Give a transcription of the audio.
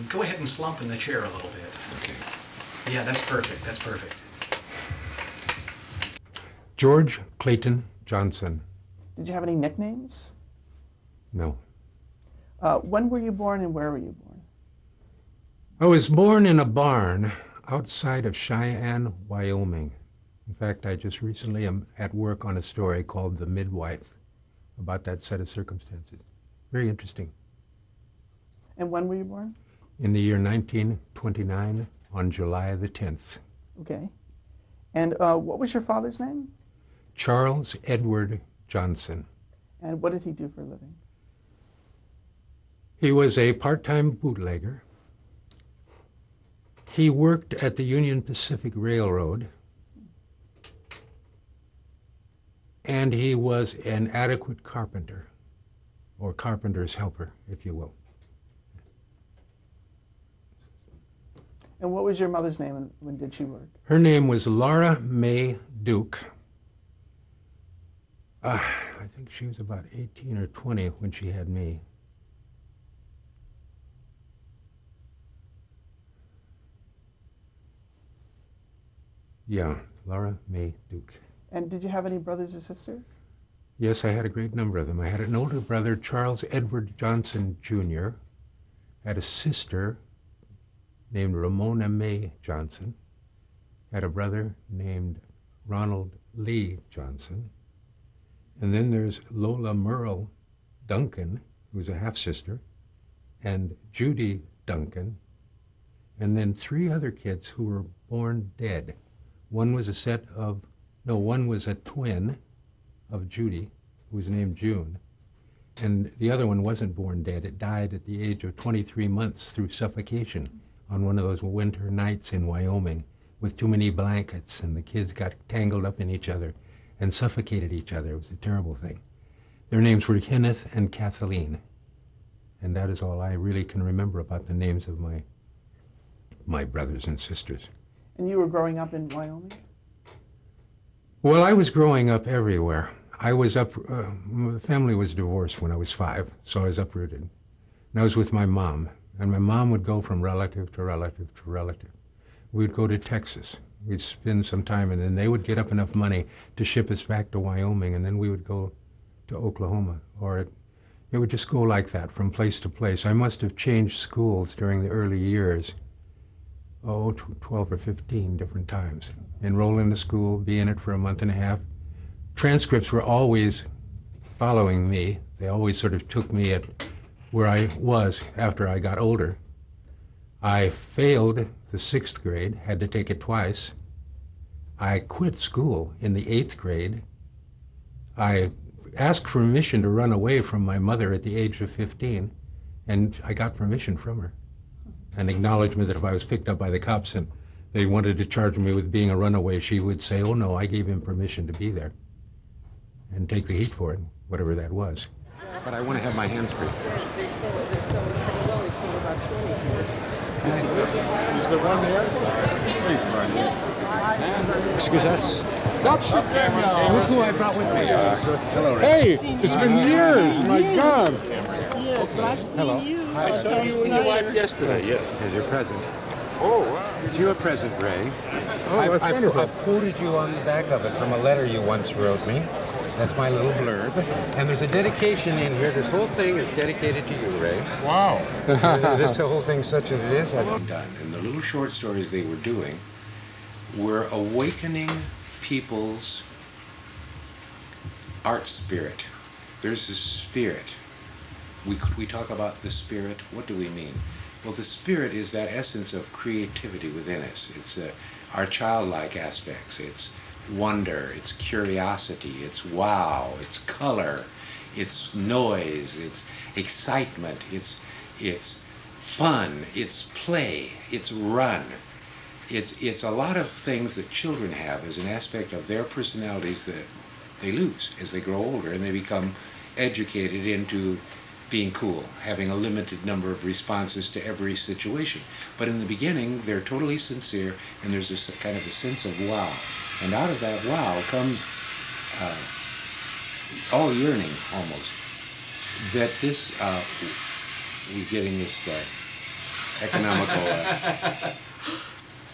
Go ahead and slump in the chair a little bit. Okay. Yeah, that's perfect. That's perfect. George Clayton Johnson. Did you have any nicknames? No. When were you born and where were you born? I was born in a barn outside of Cheyenne, Wyoming. In fact, I just recently am at work on a story called The Midwife about that set of circumstances. Very interesting. And when were you born? In the year 1929 on July the 10th. Okay. And what was your father's name? Charles Edward Johnson. And what did he do for a living? He was a part-time bootlegger. He worked at the Union Pacific Railroad, and he was an adequate carpenter, or carpenter's helper, if you will. And what was your mother's name and when did she work? Her name was Laura May Duke. I think she was about 18 or 20 when she had me. Yeah, Laura May Duke. And did you have any brothers or sisters? Yes, I had a great number of them. I had an older brother, Charles Edward Johnson, Jr. I had a sister named Ramona May Johnson. I had a brother named Ronald Lee Johnson. And then there's Lola Merle Duncan, who's a half-sister, and Judy Duncan, and then 3 other kids who were born dead. One was one was a twin of Judy, who was named June, and the other one wasn't born dead. It died at the age of 23 months through suffocation on one of those winter nights in Wyoming with too many blankets, and the kids got tangled up in each other and suffocated each other. It was a terrible thing. Their names were Kenneth and Kathleen, and that is all I really can remember about the names of my brothers and sisters. And you were growing up in Wyoming? Well, I was growing up everywhere. I was the family was divorced when I was 5, so I was uprooted. And I was with my mom, and my mom would go from relative to relative to relative. We'd go to Texas. We'd spend some time, and then they would get up enough money to ship us back to Wyoming, and then we would go to Oklahoma, or it would just go like that from place to place. I must have changed schools during the early years, 12 or 15 different times. Enroll into school, be in it for a month and a half. Transcripts were always following me. They always sort of took me at where I was after I got older. I failed the 6th grade, had to take it twice. I quit school in the 8th grade. I asked permission to run away from my mother at the age of 15, and I got permission from her. An acknowledgement that if I was picked up by the cops and they wanted to charge me with being a runaway, she would say, "Oh no, I gave him permission to be there," and take the heat for it, whatever that was. But I want to have my hands free. Is there one there? Please, excuse us. Look who I brought with me. Hello, Ray. Hey, it's been years. My God. Yes, but I've seen you. I saw you and your wife yesterday. Yes. Here's your present. Oh, wow. It's your present, Ray. Oh, that's wonderful. I've quoted you on the back of it from a letter you once wrote me. That's my little blurb. And there's a dedication in here. This whole thing is dedicated to you, Ray. Wow. This whole thing, such as it is, I've done. And the little short stories they were doing were awakening people's art spirit. There's a spirit. We talk about the spirit. What do we mean? Well, the spirit is that essence of creativity within us. It's our childlike aspects. It's wonder, it's curiosity, it's wow, it's color, it's noise, it's excitement, it's fun, it's play, it's run. It's a lot of things that children have as an aspect of their personalities that they lose as they grow older and they become educated into being cool, having a limited number of responses to every situation. But in the beginning, they're totally sincere, and there's this kind of a sense of wow. And out of that wow comes all yearning, almost, that this, we're getting this economical